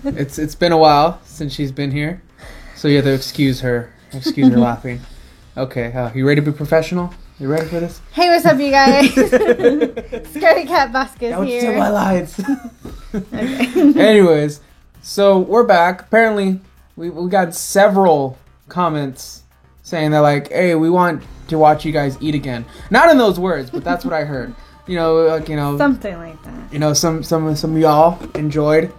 It's been a while since she's been here, so you have to excuse her. Excuse her laughing. Okay, you ready to be professional? You ready for this? Hey, what's up, you guys? Scaredy Cat Vasquez Don't here. steal my lines. Okay. Anyways, so we're back. Apparently, we got several comments saying that, like, hey, we want to watch you guys eat again. Not in those words, but that's what I heard. Something like that. Some of y'all enjoyed.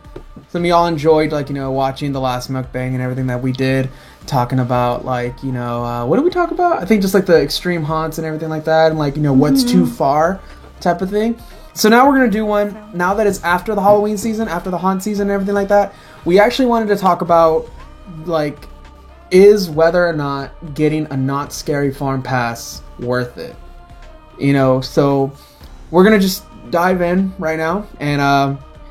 Some of y'all enjoyed, like, watching the last mukbang and everything that we did. Talking about, like, what did we talk about? I think just, like, the extreme haunts and everything like that. And, like, what's too far type of thing. So now we're going to do one. Now that it's after the Halloween season, after the haunt season and everything like that. We actually wanted to talk about, like, is whether or not getting a Not Scary Farm Pass worth it. So we're going to just dive in right now. And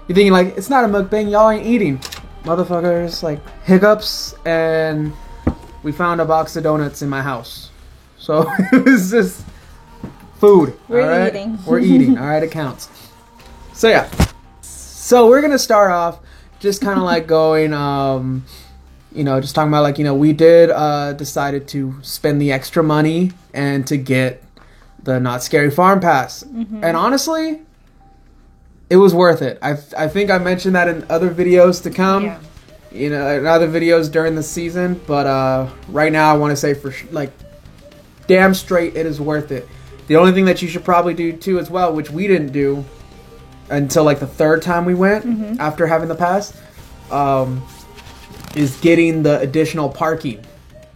you're thinking, like, it's not a mukbang. Y'all ain't eating. Motherfuckers, like, hiccups. And we found a box of donuts in my house. So it was just food. We're eating. We're eating. All right, it counts. So, yeah. So we're going to start off just kind of like going... just talking about, like, we did decided to spend the extra money and to get the Not Scary Farm Pass. Mm-hmm. And honestly, it was worth it. I think I mentioned that in other videos to come. Yeah. In other videos during the season. But right now I want to say damn straight it is worth it. The only thing that you should probably do too as well, which we didn't do until like the third time we went after having the pass, is getting the additional parking.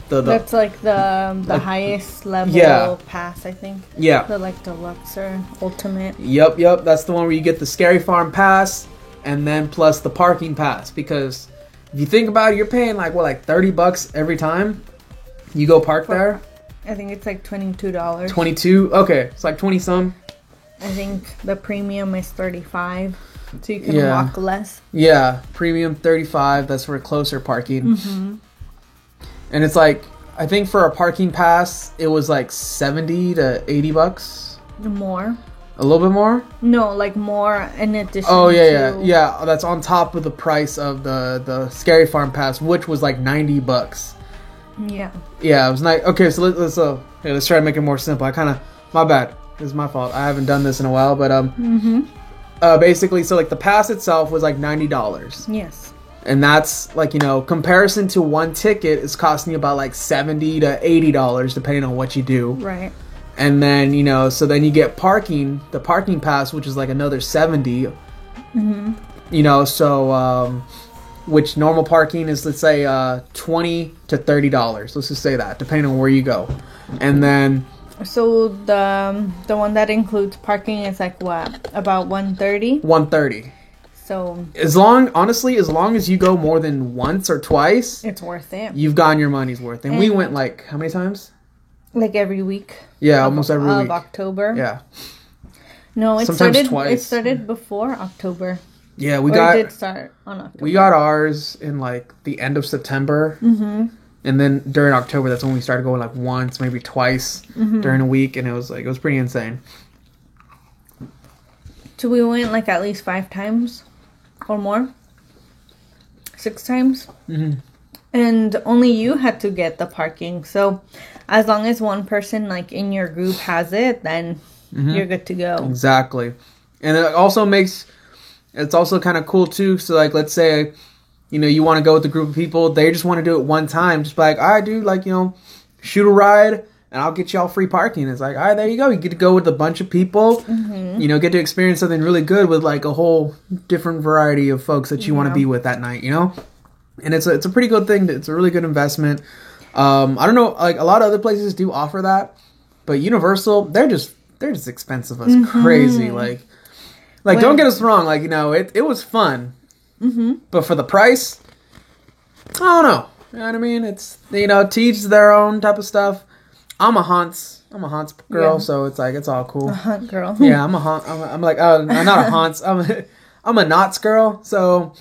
That's like the highest level pass, I think. Yeah. The like deluxe or ultimate. Yep. That's the one where you get the Scary Farm Pass and then plus the parking pass. Because if you think about it, you're paying like $30 every time you go park there. I think it's like $22. 22? Okay, it's like 20 some. I think the premium is $35. So you can walk less. Yeah, premium $35. That's for closer parking. Mm-hmm. And it's like, I think for a parking pass, it was like $70 to $80. More. A little bit more? No, like more in addition. Oh yeah. That's on top of the price of the Scary Farm Pass, which was like $90. Yeah. Yeah, it was nice. Okay, so let's try to make it more simple. My bad. This is my fault. I haven't done this in a while, but basically, so like the pass itself was like $90. Yes. And that's like, comparison to one ticket is costing you about like $70 to $80 depending on what you do. Right. And then, so then you get the parking pass, which is like another $70. Mm-hmm. Which normal parking is, let's say, $20 to $30. Let's just say that, depending on where you go. And then... So the one that includes parking is like what? About $130? $130. So as long as you go more than once or twice, it's worth it. You've gotten your money's worth. And we went like how many times? Like every week. Yeah, almost every week. Of October. Yeah. No, sometimes twice. It started before October. Yeah, it did start on October. We got ours in like the end of September. Mm-hmm. And then during October, that's when we started going like once, maybe twice during a week, and it was pretty insane. So we went like at least 5 times or more. 6 times. Mm-hmm. And only you had to get the parking. So as long as one person like in your group has it, then you're good to go. Exactly. And it also it's also kind of cool too. So like, let's say, you want to go with a group of people. They just want to do it one time. Just be like, all right, dude, like, shoot a ride and I'll get y'all free parking. It's like, all right, there you go. You get to go with a bunch of people, get to experience something really good with like a whole different variety of folks that you want to be with that night, And it's a pretty good thing. It's a really good investment. I don't know, like a lot of other places do offer that, but Universal, they're just expensive as crazy. Like don't get us wrong. Like, it was fun, but for the price, I don't know. You know what I mean? It's, to each their own type of stuff. I'm a haunts girl, so it's like, it's all cool. A haunt girl. Yeah, I'm a haunt. I'm like, I'm not a haunts. I'm a knots girl. So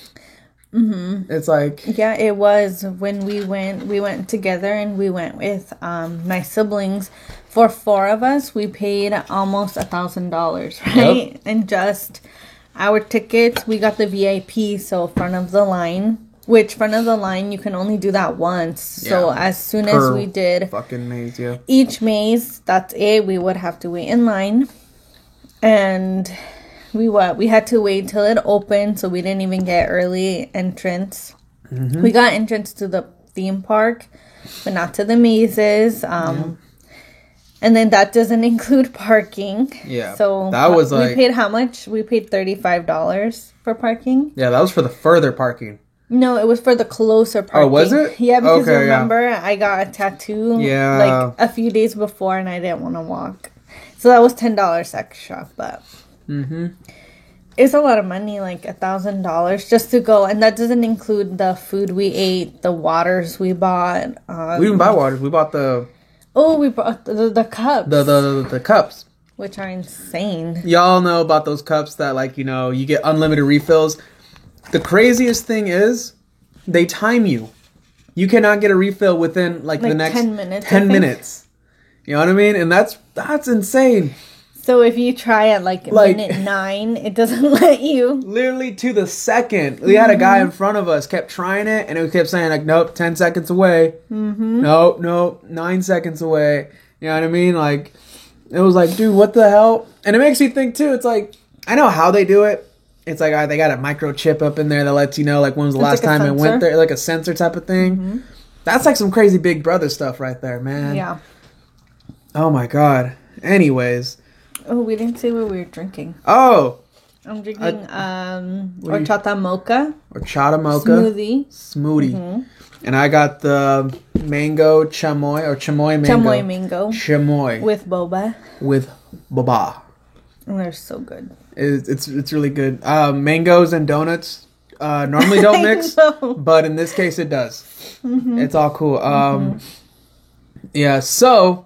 it's like, yeah, it was when we went together, and we went with my siblings. For 4 of us, we paid almost $1,000, right? Yep. And just our tickets, we got the VIP, so front of the line. Which front of the line, you can only do that once. So as soon as we did fucking maze, yeah. Each maze, that's it. We would have to wait in line. And we had to wait till it opened, so we didn't even get early entrance. Mm-hmm. We got entrance to the theme park, but not to the mazes. And then that doesn't include parking. Yeah. So that was like... We paid how much? We paid $35 for parking. Yeah, that was for the further parking. No, it was for the closer parking. Oh, was it? Yeah, because remember, I got a tattoo like a few days before and I didn't want to walk. So that was $10 extra, but it's a lot of money, like $1,000 just to go. And that doesn't include the food we ate, the waters we bought. We didn't buy waters. We bought the... Oh, we bought the cups. The cups. Which are insane. Y'all know about those cups that, like, you know, you get unlimited refills. The craziest thing is they time you. You cannot get a refill within like the next 10 minutes. 10 minutes. You know what I mean? And that's insane. So if you try at like minute 9, it doesn't let you. Literally to the second. We had a guy in front of us kept trying it and it kept saying like, nope, 10 seconds away. Nope, 9 seconds away. You know what I mean? Like, it was like, dude, what the hell? And it makes you think too. It's like, I know how they do it. It's like they got a microchip up in there that lets you know like when was the last time it went there, like a sensor type of thing. That's like some crazy Big Brother stuff right there, man. Yeah. Oh my god. Anyways. Oh, we didn't say what we were drinking. Oh. I'm drinking horchata mocha. Horchata mocha. Smoothie. And I got the mango chamoy or chamoy mango. Chamoy mango. Chamoy. With boba. With boba. And they're so good. It's really good. Mangoes and donuts normally don't mix, but in this case it does. It's all cool. Yeah, so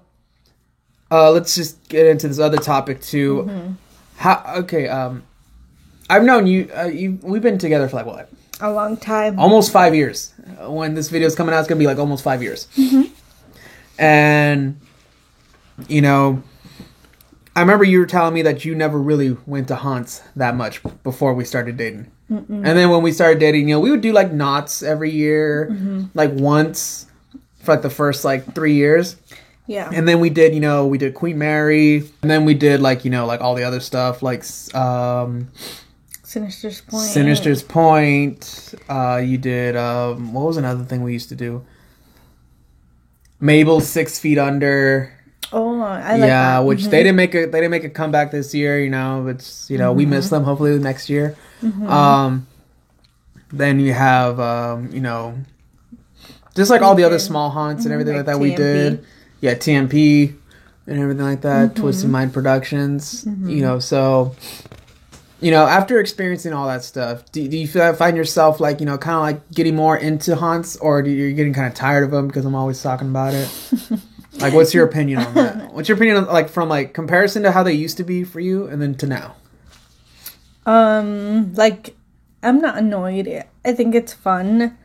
let's just get into this other topic too. I've known you. We've been together for like what? A long time. Almost 5 years. When this video is coming out, it's gonna be like almost 5 years. And you know, I remember you were telling me that you never really went to haunts that much before we started dating. And then when we started dating, you know, we would do like knots every year, like once for like the first like 3 years. Yeah. And then we did Queen Mary, and then we did like, you know, like all the other stuff like Sinister's Point. Sinister's Point. You did what was another thing we used to do? Mabel's 6 Feet Under. Oh, I like that. Which they didn't make a comeback this year. You know, it's we miss them. Hopefully next year. Then you have you know, just like all the other small haunts and everything like that TMP. We did. Yeah, TMP and everything like that. Twisted Mind Productions. You know, so you know, after experiencing all that stuff, do you find yourself like, you know, kind of like getting more into haunts, or you're getting kind of tired of them because I'm always talking about it? Like, what's your opinion on that? What's your opinion on, like, from, like, comparison to how they used to be for you and then to now? Like, I'm not annoyed. I think it's fun.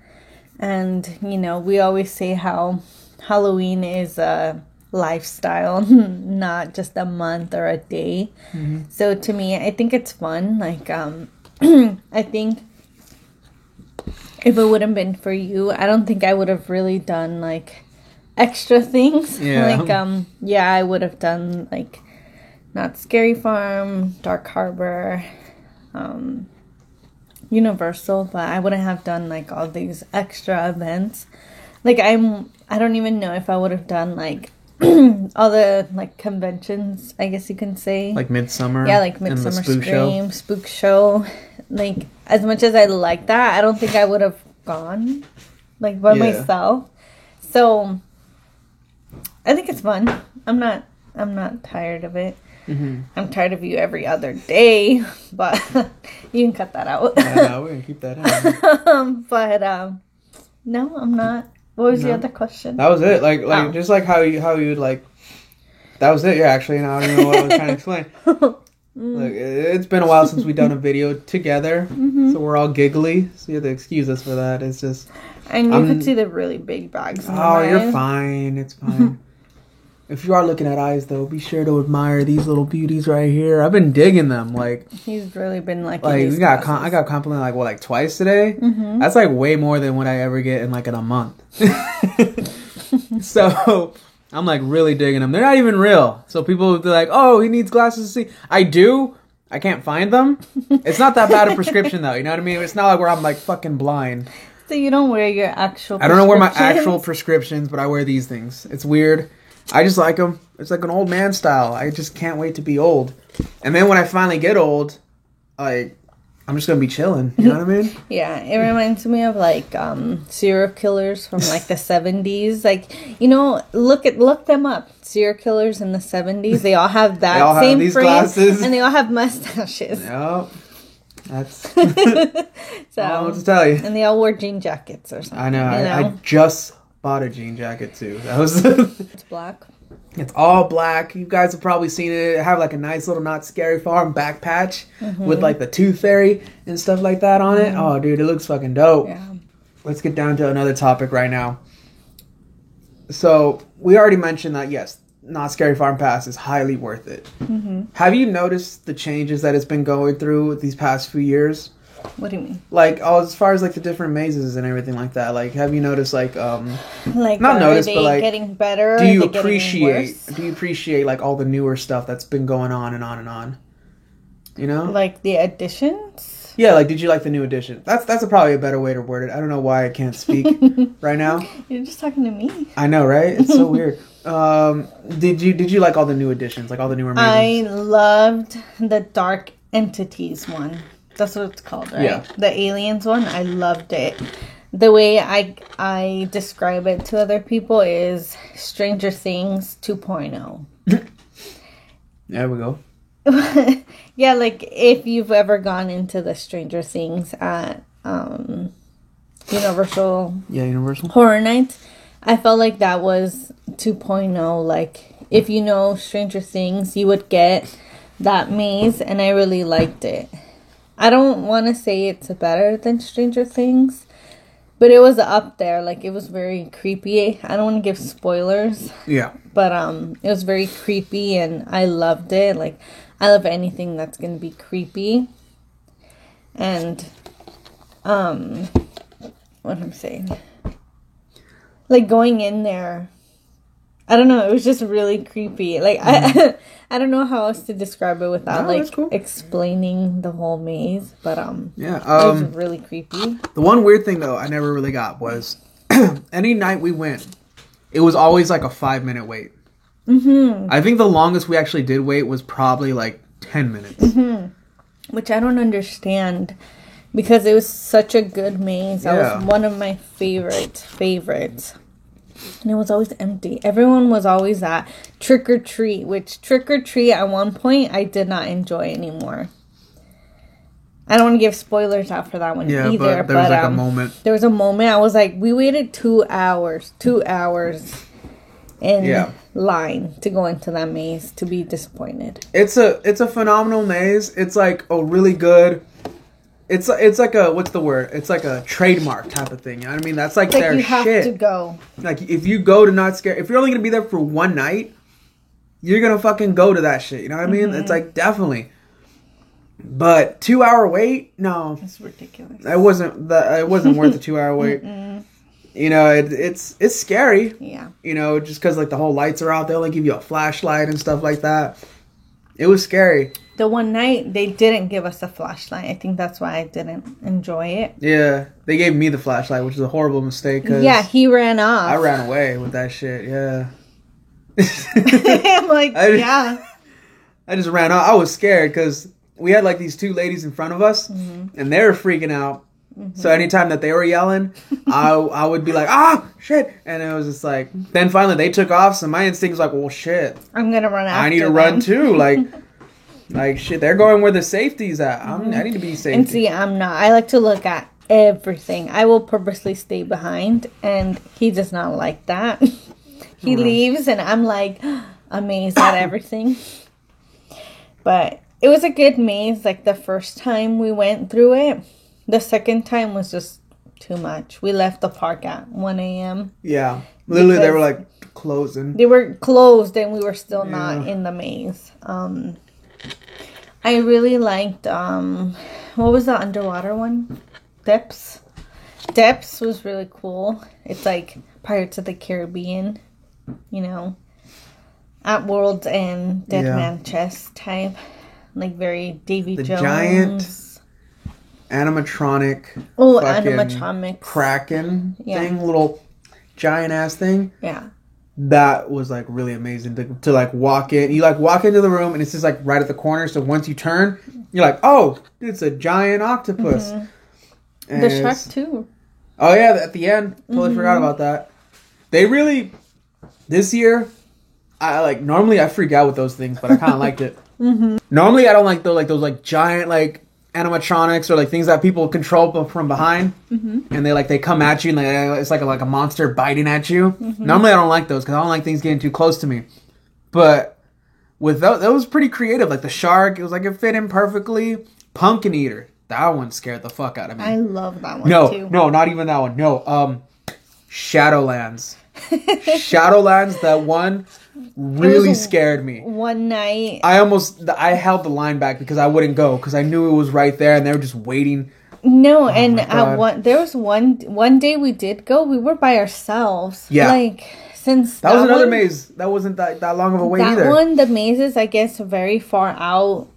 And, you know, we always say how Halloween is a lifestyle, not just a month or a day. So, to me, I think it's fun. Like, I think if it wouldn't been for you, I don't think I would have really done, like, extra things. Like I would have done like Not Scary Farm, Dark Harbor, Universal, but I wouldn't have done like all these extra events. Like I don't even know if I would have done like all the like conventions, I guess you can say, like Midsummer. Yeah, like Midsummer Scream, Spook Show. Like as much as I like that, I don't think I would have gone like by myself. So I think it's fun. I'm not tired of it. I'm tired of you every other day, but you can cut that out. Yeah, we're gonna keep that in. But no, I'm not. What was the other question? That was it. Like just like how you like. That was it. Yeah, actually, and I don't even know what I was trying to explain. Look, it's been a while since we've done a video together, so we're all giggly. So you have to excuse us for that. It's just. And you could see the really big bags. Oh, you're fine. It's fine. If you are looking at eyes, though, be sure to admire these little beauties right here. I've been digging them. Like, he's really been like we got I got complimented like twice today. Mm-hmm. That's like way more than what I ever get in like in a month. So I'm like really digging them. They're not even real. So people will be like, "Oh, he needs glasses to see." I do. I can't find them. It's not that bad a prescription though. You know what I mean? It's not like where I'm like fucking blind. So you don't wear your actual. I don't know where my actual prescriptions, but I wear these things. It's weird. I just like them. It's like an old man style. I just can't wait to be old. And then when I finally get old, I'm just gonna be chilling. You know what I mean? Yeah, it reminds me of like serial killers from like the 70s. Like, you know, look them up. Serial killers in the 70s. They all have that all same have frame, glasses. And they all have mustaches. Yep. That's so. I don't know what to tell you. And they all wore jean jackets or something. I know. I just bought a jean jacket too. That was. It's black. It's all black. You guys have probably seen it. Have like a nice little Not Scary Farm back patch with like the Tooth Fairy and stuff like that on it. Oh, dude, it looks fucking dope. Yeah. Let's get down to another topic right now. So we already mentioned that yes, Not Scary Farm Pass is highly worth it. Mm-hmm. Have you noticed the changes that it's been going through these past few years? What do you mean? Like, as far as like the different mazes and everything like that. Like, have you noticed like not noticed, but like getting better? Do you appreciate like all the newer stuff that's been going on and on and on? You know, like the additions. Yeah, like did you like the new addition? That's probably a better way to word it. I don't know why I can't speak right now. You're just talking to me. I know, right? It's so weird. Did you like all the new additions, like all the newer mazes? I loved the Dark Entities one. That's what it's called, right? Yeah. The aliens one, I loved it. The way I describe it to other people is Stranger Things 2.0. There we go. Yeah, like if you've ever gone into the Stranger Things at Universal Horror Nights, I felt like that was 2.0. Like if you know Stranger Things, you would get that maze, and I really liked it. I don't want to say it's better than Stranger Things, but it was up there. Like, it was very creepy. I don't want to give spoilers. Yeah. But it was very creepy, and I loved it. Like, I love anything that's going to be creepy. And, what I'm saying. Like, going in there, I don't know, it was just really creepy. Like, I don't know how else to describe it without explaining the whole maze, but it was really creepy. The one weird thing though I never really got was any night we went, it was always like a 5-minute wait. Mm-hmm. I think the longest we actually did wait was probably like 10 minutes. Mm-hmm. Which I don't understand because it was such a good maze. Yeah. That was one of my favorites. And it was always empty. Everyone was always at Trick or Treat, which Trick or Treat at one point I did not enjoy anymore. I don't want to give spoilers out for that one either. But there was like a moment. There was a moment I was like, we waited 2 hours in line to go into that maze to be disappointed. It's a phenomenal maze. It's like a really good. It's like a, what's the word? It's like a trademark type of thing. You know what I mean? That's like their shit. You have to go. Like, if you go to Not Scary, if you're only going to be there for one night, you're going to fucking go to that shit. You know what I mean? It's like, definitely. But 2-hour wait? No. That's ridiculous. It wasn't worth the 2-hour wait. You know, it's scary. Yeah. You know, just because, like, the whole lights are out. They'll, like, give you a flashlight and stuff like that. It was scary. The one night, they didn't give us a flashlight. I think that's why I didn't enjoy it. Yeah. They gave me the flashlight, which is a horrible mistake. Yeah, he ran off. I ran away with that shit, yeah. I'm like, yeah. I just ran off. I was scared because we had, like, these 2 ladies in front of us, and they were freaking out. Mm-hmm. So anytime that they were yelling, I would be like, shit. And it was just like, then finally they took off. So my instinct was like, well, shit. I'm going to run after I need to run too. Like, shit, they're going where the safety's at. I need to be safe. And see, I'm not. I like to look at everything. I will purposely stay behind. And he does not like that. He leaves and I'm like amazed at everything. But it was a good maze. Like the first time we went through it. The second time was just too much. We left the park at 1 a.m. Yeah. Literally, they were like, closing. They were closed and we were still not Yeah. in the maze. I really liked, what was the underwater one? Depths. Depths was really cool. It's like Pirates of the Caribbean, you know, at World's End, Dead Yeah. Man Chest type. Like very Davy The Jones. giant animatronic. Oh, fucking animatronics. Kraken Yeah. thing, little giant ass thing. Yeah. That was like really amazing to like walk in. You like walk into the room and it's just like right at the corner. So once you turn, you're like, oh, it's a giant octopus. Mhm. And The shark it's- too. Oh yeah, at the end, totally forgot about that. They really this year. I like normally I freak out with those things, but I kind of liked it. Normally I don't like those giant like animatronics or like things that people control from behind, and they come at you and it's like a monster biting at you. Normally I don't like those because I don't like things getting too close to me. But with that was pretty creative. Like the shark, it was like it fit in perfectly. Pumpkin eater, that one scared the fuck out of me. I love that one No, too. no, not even that one. No, Shadowlands. Shadowlands, that one really was- scared me. One night. I held the line back because I wouldn't go because I knew it was right there and they were just waiting. No, and my God. there was one day we did go. We were by ourselves. Yeah. Like since That was another one, maze. That wasn't that long of a wait That either. one, the mazes, I guess, are very far out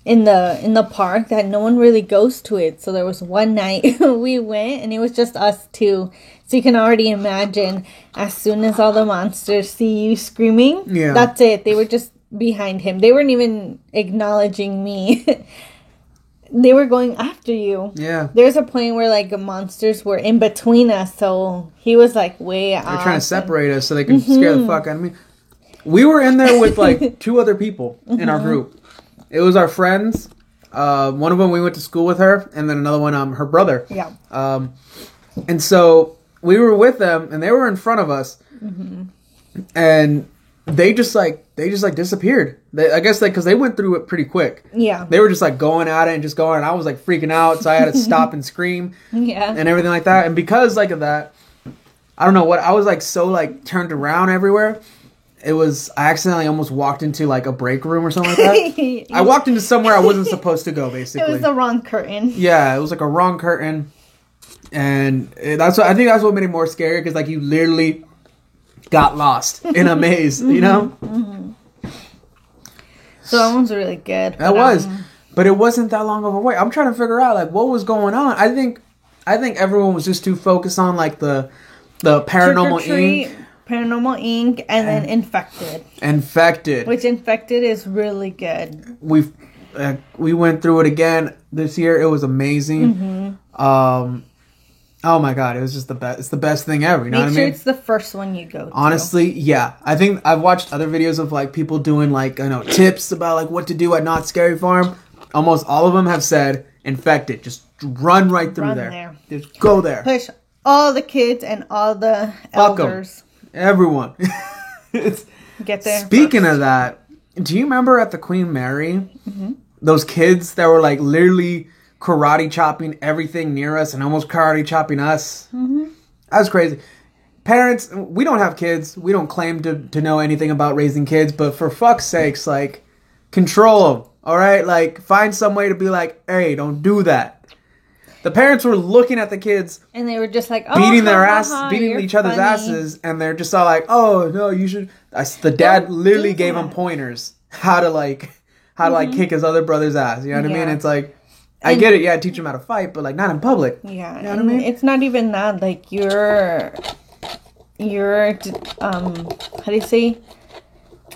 in the park that no one really goes to it. So there was one night we went and it was just us two. So you can already imagine as soon as all the monsters see you screaming, Yeah. that's it. They were just behind him. They weren't even acknowledging me. They were going after you. Yeah. There's a point where like the monsters were in between us, so he was like way out. They're trying to separate us so they can scare the fuck out of me. We were in there with like two other people in our group. It was our friends. One of them we went to school with her, and then another one, her brother. Yeah. And so we were with them, and they were in front of us, and they just disappeared. I guess because they went through it pretty quick. Yeah. They were just like going at it and just going. And I was like freaking out, so I had to stop and scream Yeah. and everything like that. And because like of that, I don't know what I was like so like turned around everywhere. It was I accidentally almost walked into like a break room or something like that. I walked into somewhere I wasn't supposed to go. It Basically, was the wrong curtain. yeah, it was like a wrong curtain, and that's what I think that's what made it more scary because like you literally got lost in a maze, you know. So that one's really good. That was, but it wasn't that long of a wait. I'm trying to figure out like what was going on. I think everyone was just too focused on like the Paranormal Inc. Paranormal Inc. and then Infected. Which Infected is really good. We went through it again this year. It was amazing. Oh my god, it was just the best. It's the best thing ever. You know Make what sure I mean? it's the first one you go to. Honestly, yeah. I think I've watched other videos of like people doing like tips about like what to do at Not Scary Farm. Almost all of them have said Infected. Just run right through Run there. there. Just go there. Push all the kids and all the Fuck 'em. elders. Everyone. It's, Get there. speaking of that, do you remember at the Queen Mary, those kids that were like literally karate chopping everything near us and almost karate chopping us? That was crazy. Parents, we don't have kids. We don't claim to know anything about raising kids, but for fuck's sakes, like, control them, all right? Like, find some way to be like, hey, don't do that. The parents were looking at the kids And they were just like, oh, beating their ha, ha, ass, ha, beating you're each other's funny. asses, and they're just all like, "Oh no, you should." The dad Don't literally do gave him that. pointers how to kick his other brother's ass. You know what I mean? Yeah. It's like, I And- get it, yeah, teach him how to fight, but like not in public. Yeah, You know what I and mean? it's not even that. Like you're how do you say,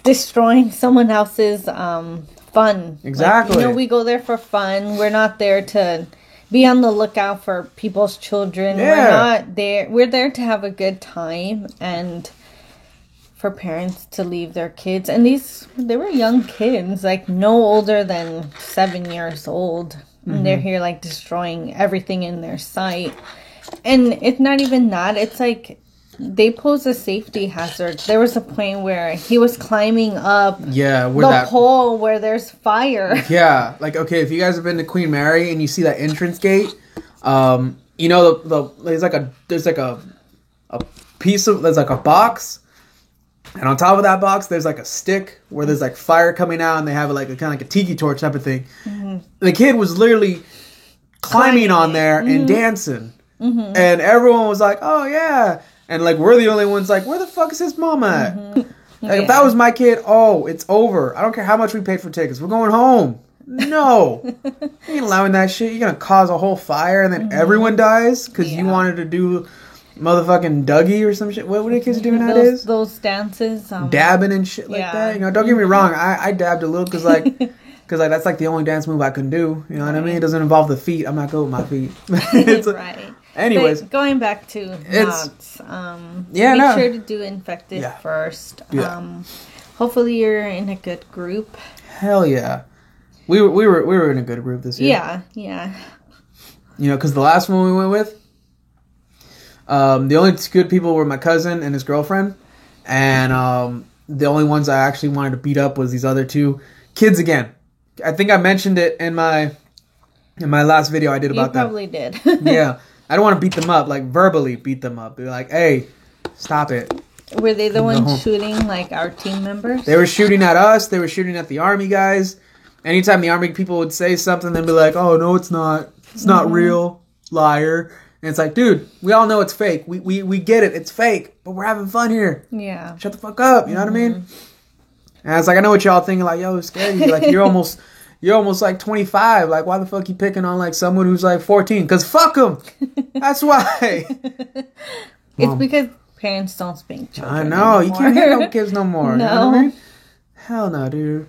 destroying someone else's fun. Exactly. Like, we go there for fun. We're not there to be on the lookout for people's children. Yeah. We're not there. We're there to have a good time and for parents to leave their kids. And they were young kids, like no older than 7 years old. And they're here like destroying everything in their sight. And it's not even that. It's like they pose a safety hazard. There was a point where he was climbing up Yeah, where the that. pole where there's fire. Yeah, like okay, if you guys have been to Queen Mary and you see that entrance gate, you know there's like a piece of there's like a box And on top of that box, there's like a stick where there's like fire coming out, and they have like a kind of like a tiki torch type of thing. Mm-hmm. The kid was literally climbing on there and dancing, and everyone was like, "Oh yeah!" And like we're the only ones like, "Where the fuck is his mama at?" Like if that was my kid, oh, it's over. I don't care how much we paid for tickets. We're going home. No, you ain't allowing that shit. You're gonna cause a whole fire, and then everyone dies because you wanted to do motherfucking Dougie or some shit. What are the kids doing nowadays? Those dances, dabbing and shit like that. You know, don't get me wrong. I dabbed a little because like that's like the only dance move I can do. You know what I mean? It doesn't involve the feet. I'm not good with my feet. Right. Anyways, but going back to knots. Make sure to do infected first. Yeah. Hopefully you're in a good group. Hell yeah. We were in a good group this year. Yeah. You know, because the last one we went with, the only good people were my cousin and his girlfriend, and the only ones I actually wanted to beat up was these other two kids again. I think I mentioned it in my last video I did about that. You probably did. Yeah, I don't want to beat them up, like verbally beat them up. Be like, hey, stop it. Were they the ones shooting like our team members? They were shooting at us. They were shooting at the army guys. Anytime the army people would say something, they'd be like, "Oh no, it's not. It's not real, liar." And it's like, dude, we all know it's fake. We get it. It's fake, but we're having fun here. Yeah. Shut the fuck up. You know what I mean? And it's like, I know what y'all thinking. Like, yo, it's scary. Like, you're almost like 25. Like, why the fuck you picking on like someone who's like 14? Because fuck them. That's why. It's because parents don't spank children. I know. Anymore. You can't hit no kids no more. No. You know what I mean? Hell no, dude.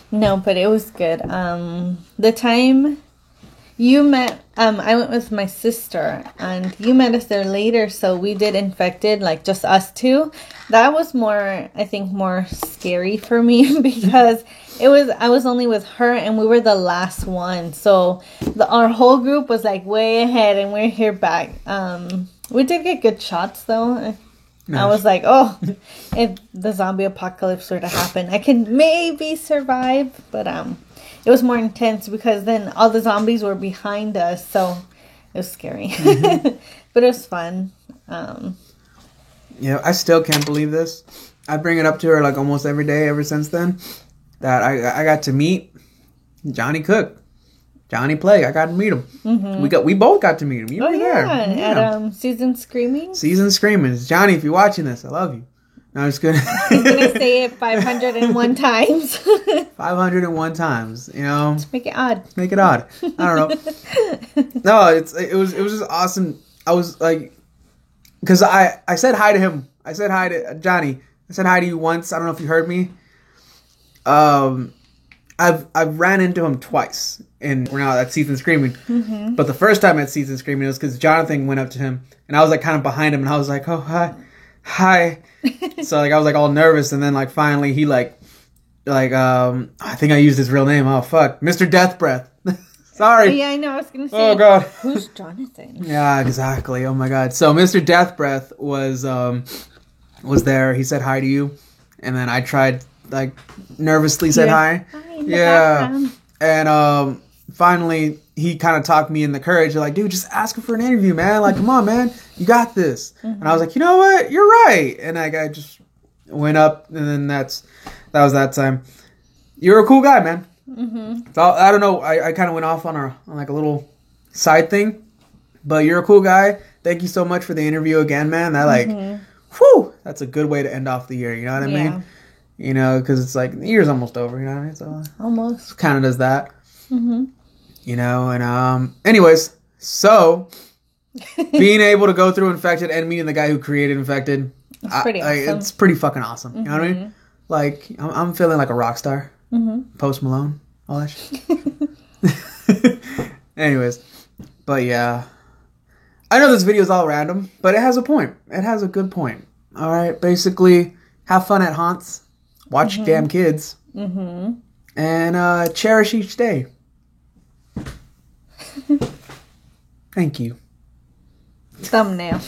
No, but it was good. The time you met, I went with my sister, and you met us there later, so we did infected, like just us two. That was more, I think, more scary for me because I was only with her, and we were the last one. So our whole group was like way ahead, and we're here back. We did get good shots though. Nice. I was like, oh, if the zombie apocalypse were to happen, I can maybe survive. But it was more intense because then all the zombies were behind us, so it was scary. But it was fun. Yeah, I still can't believe this. I bring it up to her like almost every day ever since then. That I got to meet Johnny Cook. Johnny Plague, I got to meet him. Mm-hmm. We both got to meet him. You were there. At Season Screaming. Season Screaming. Johnny, if you're watching this, I love you. No, I'm just kidding. He's gonna say it 501 times. 501 times. You know. Let's make it odd. Make it odd. I don't know. No, it was just awesome. I was like, because I said hi to him. I said hi to Johnny. I said hi to you once. I don't know if you heard me. I've ran into him twice, and we're now at Season Screaming. Mm-hmm. But the first time at Season Screaming was because Jonathan went up to him, and I was like kind of behind him, and I was like, "Oh, hi." So like I was like all nervous, and then like finally he I think I used his real name. Oh fuck, Mr. Death Breath. Sorry. Yeah, I know. I was gonna say. Oh god. Who's Jonathan? Yeah, exactly. Oh my god. So Mr. Death Breath was there. He said hi to you, and then I tried like nervously said hi. Yeah. And finally he kind of talked me in the courage. Like, dude, just ask him for an interview, man. Like, come on, man, you got this. Mm-hmm. And I was like, you know what, you're right. And I just went up, and then that was that time. You're a cool guy, man. Mm-hmm. So I don't know. I kind of went off on like a little side thing, but you're a cool guy. Thank you so much for the interview again, man. That whew, that's a good way to end off the year. You know what I mean? You know, because it's like the year's almost over. You know what I mean? So almost kind of does that. Mm-hmm. You know, and anyways, so being able to go through Infected and meeting the guy who created Infected, it's pretty awesome. It's pretty fucking awesome. Mm-hmm. You know what I mean? Like I'm feeling like a rock star. Mm-hmm. Post Malone, all that shit. Anyways, but yeah, I know this video is all random, but it has a point. It has a good point. All right, basically, have fun at haunts, watch damn kids, and cherish each day. Thank you. Thumbnail.